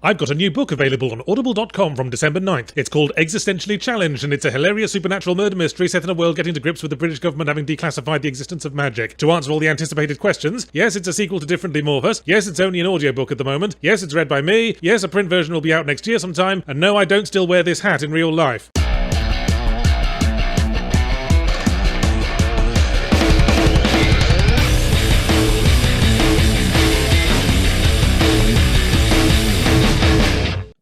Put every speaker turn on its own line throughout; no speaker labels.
I've got a new book available on audible.com from December 9th. It's called Existentially Challenged, and it's a hilarious supernatural murder mystery set in a world getting to grips with the British government having declassified the existence of magic. To answer all the anticipated questions, yes, it's a sequel to Differently Morphous. Yes, it's only an audiobook at the moment. Yes, it's read by me. Yes, a print version will be out next year sometime. And no, I don't still wear this hat in real life.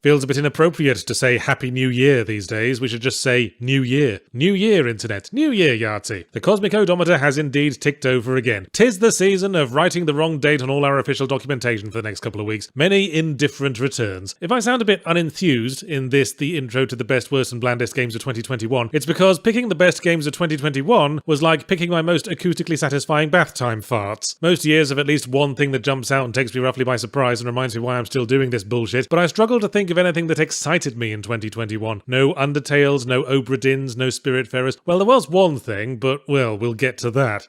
Feels a bit inappropriate to say Happy New Year these days. We should just say New Year. New Year, Internet. New Year, Yahtzee. The cosmic odometer has indeed ticked over again. 'Tis the season of writing the wrong date on all our official documentation for the next couple of weeks. Many indifferent returns. If I sound a bit unenthused in this, the intro to the best, worst and blandest games of 2021, it's because picking the best games of 2021 was like picking my most acoustically satisfying bath time farts. Most years have at least one thing that jumps out and takes me roughly by surprise and reminds me why I'm still doing this bullshit, but I struggle to think of anything that excited me in 2021. No Undertales, no Obra Dinns, no Spiritfarers. Well, there was one thing, but, well, we'll get to that.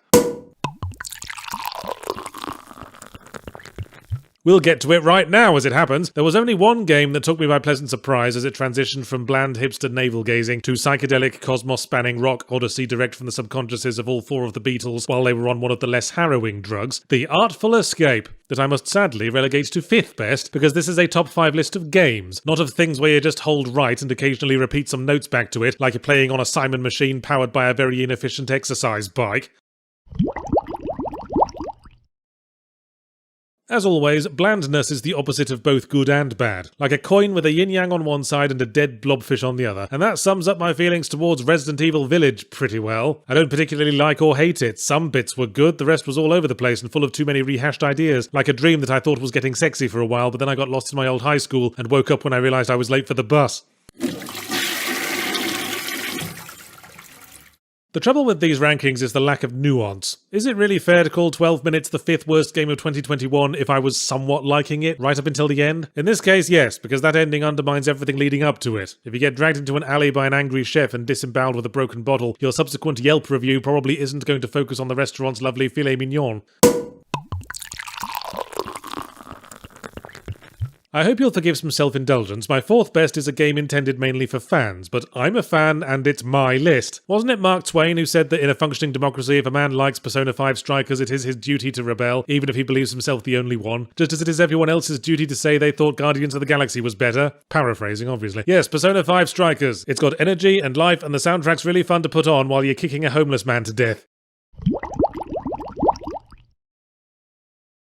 We'll get to it right now, as it happens. There was only one game that took me by pleasant surprise as it transitioned from bland hipster navel-gazing to psychedelic, cosmos-spanning rock odyssey direct from the subconsciouses of all four of the Beatles while they were on one of the less harrowing drugs. The Artful Escape, that I must sadly relegate to 5th best, because this is a top 5 list of games, not of things where you just hold right and occasionally repeat some notes back to it, like you're playing on a Simon machine powered by a very inefficient exercise bike. As always, blandness is the opposite of both good and bad, like a coin with a yin-yang on one side and a dead blobfish on the other, and that sums up my feelings towards Resident Evil Village pretty well. I don't particularly like or hate it. Some bits were good, the rest was all over the place and full of too many rehashed ideas, like a dream that I thought was getting sexy for a while, but then I got lost in my old high school and woke up when I realised I was late for the bus. The trouble with these rankings is the lack of nuance. Is it really fair to call 12 Minutes the 5th worst game of 2021 if I was somewhat liking it right up until the end? In this case, yes, because that ending undermines everything leading up to it. If you get dragged into an alley by an angry chef and disemboweled with a broken bottle, your subsequent Yelp review probably isn't going to focus on the restaurant's lovely filet mignon. I hope you'll forgive some self-indulgence. My 4th best is a game intended mainly for fans, but I'm a fan and it's my list. Wasn't it Mark Twain who said that in a functioning democracy, if a man likes Persona 5 Strikers, it is his duty to rebel, even if he believes himself the only one, just as it is everyone else's duty to say they thought Guardians of the Galaxy was better? Paraphrasing, obviously. Yes, Persona 5 Strikers. It's got energy and life, and the soundtrack's really fun to put on while you're kicking a homeless man to death.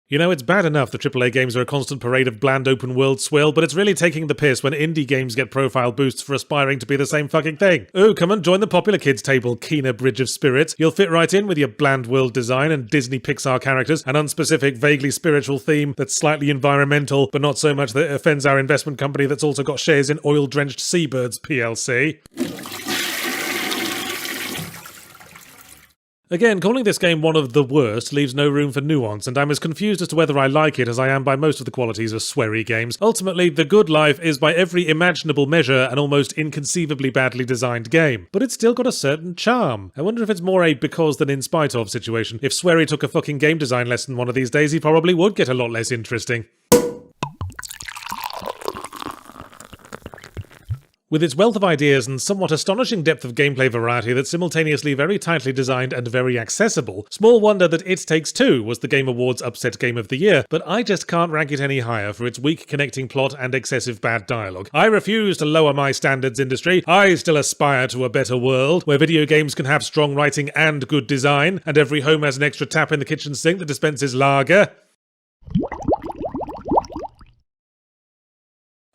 You know, it's bad enough that AAA games are a constant parade of bland open-world swill, but it's really taking the piss when indie games get profile boosts for aspiring to be the same fucking thing. Ooh, come and join the popular kids table, keener bridge of spirits. You'll fit right in with your bland world design and Disney Pixar characters, an unspecific, vaguely spiritual theme that's slightly environmental, but not so much that it offends our investment company that's also got shares in Oil-Drenched Seabirds PLC. Again, calling this game one of the worst leaves no room for nuance, and I'm as confused as to whether I like it as I am by most of the qualities of sweary games. Ultimately, The Good Life is by every imaginable measure an almost inconceivably badly designed game, but it's still got a certain charm. I wonder if it's more a because than in spite of situation. If Swery took a fucking game design lesson one of these days, he probably would get a lot less interesting. With its wealth of ideas and somewhat astonishing depth of gameplay variety that's simultaneously very tightly designed and very accessible, small wonder that It Takes Two was the Game Awards Upset Game of the Year, but I just can't rank it any higher for its weak connecting plot and excessive bad dialogue. I refuse to lower my standards, industry. I still aspire to a better world, where video games can have strong writing and good design, and every home has an extra tap in the kitchen sink that dispenses lager.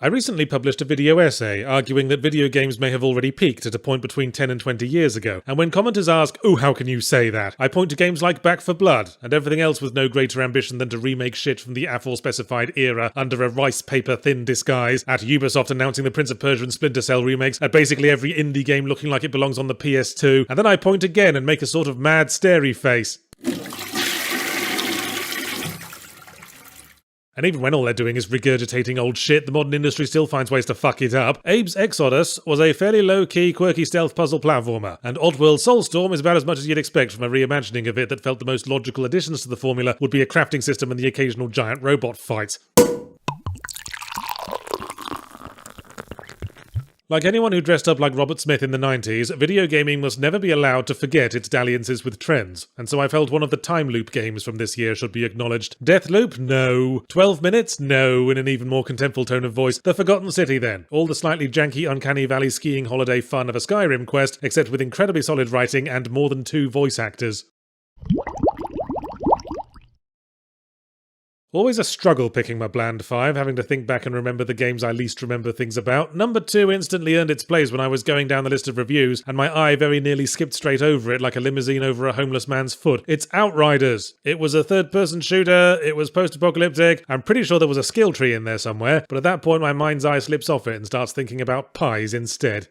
I recently published a video essay arguing that video games may have already peaked at a point between 10 and 20 years ago, and when commenters ask, "Oh, how can you say that?" I point to games like Back 4 Blood, and everything else with no greater ambition than to remake shit from the aforespecified era under a rice paper thin disguise, at Ubisoft announcing the Prince of Persia and Splinter Cell remakes, at basically every indie game looking like it belongs on the PS2, and then I point again and make a sort of mad starey face. And even when all they're doing is regurgitating old shit, the modern industry still finds ways to fuck it up. Abe's Exodus was a fairly low-key, quirky stealth puzzle platformer, and Oddworld Soulstorm is about as much as you'd expect from a reimagining of it that felt the most logical additions to the formula would be a crafting system and the occasional giant robot fight. Like anyone who dressed up like Robert Smith in the 90s, video gaming must never be allowed to forget its dalliances with trends, and so I felt one of the time loop games from this year should be acknowledged. Deathloop? No. 12 Minutes? No, in an even more contemptful tone of voice. The Forgotten City then. All the slightly janky Uncanny Valley skiing holiday fun of a Skyrim quest, except with incredibly solid writing and more than 2 voice actors. Always a struggle picking my bland 5, having to think back and remember the games I least remember things about. Number 2 instantly earned its place when I was going down the list of reviews, and my eye very nearly skipped straight over it like a limousine over a homeless man's foot. It's Outriders. It was a third-person shooter, it was post-apocalyptic, I'm pretty sure there was a skill tree in there somewhere, but at that point my mind's eye slips off it and starts thinking about pies instead.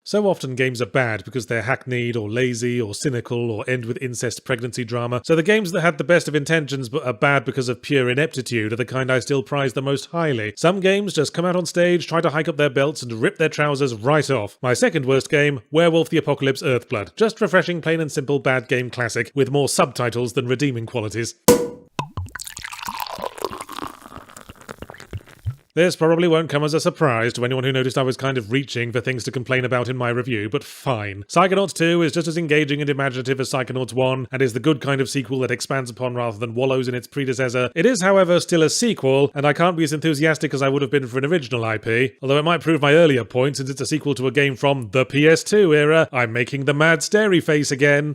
So often games are bad because they're hackneyed or lazy or cynical or end with incest pregnancy drama, so the games that had the best of intentions but are bad because of pure ineptitude are the kind I still prize the most highly. Some games just come out on stage, try to hike up their belts and rip their trousers right off. My second worst game, Werewolf the Apocalypse Earthblood. Just refreshing plain and simple bad game classic with more subtitles than redeeming qualities. This probably won't come as a surprise to anyone who noticed I was kind of reaching for things to complain about in my review, but fine. Psychonauts 2 is just as engaging and imaginative as Psychonauts 1, and is the good kind of sequel that expands upon rather than wallows in its predecessor. It is, however, still a sequel, and I can't be as enthusiastic as I would have been for an original IP, although it might prove my earlier point since it's a sequel to a game from the PS2 era. I'm making the mad starey face again.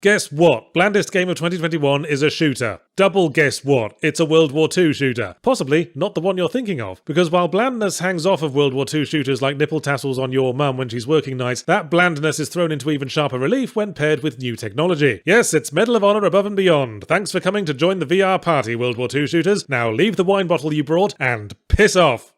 Guess what? Blandest game of 2021 is a shooter. Double guess what? It's a World War II shooter. Possibly not the one you're thinking of. Because while blandness hangs off of World War II shooters like nipple tassels on your mum when she's working nights, that blandness is thrown into even sharper relief when paired with new technology. Yes, it's Medal of Honor above and beyond. Thanks for coming to join the VR party, World War II shooters. Now leave the wine bottle you brought and piss off.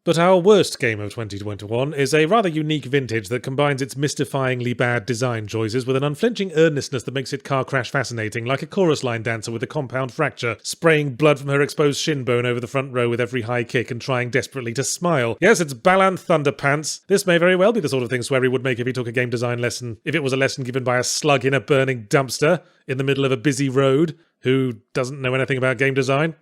But our worst game of 2021 is a rather unique vintage that combines its mystifyingly bad design choices with an unflinching earnestness that makes it car crash fascinating, like a chorus line dancer with a compound fracture, spraying blood from her exposed shin bone over the front row with every high kick and trying desperately to smile. Yes, it's Balan Thunderpants. This may very well be the sort of thing Swery would make if he took a game design lesson, if it was a lesson given by a slug in a burning dumpster in the middle of a busy road who doesn't know anything about game design.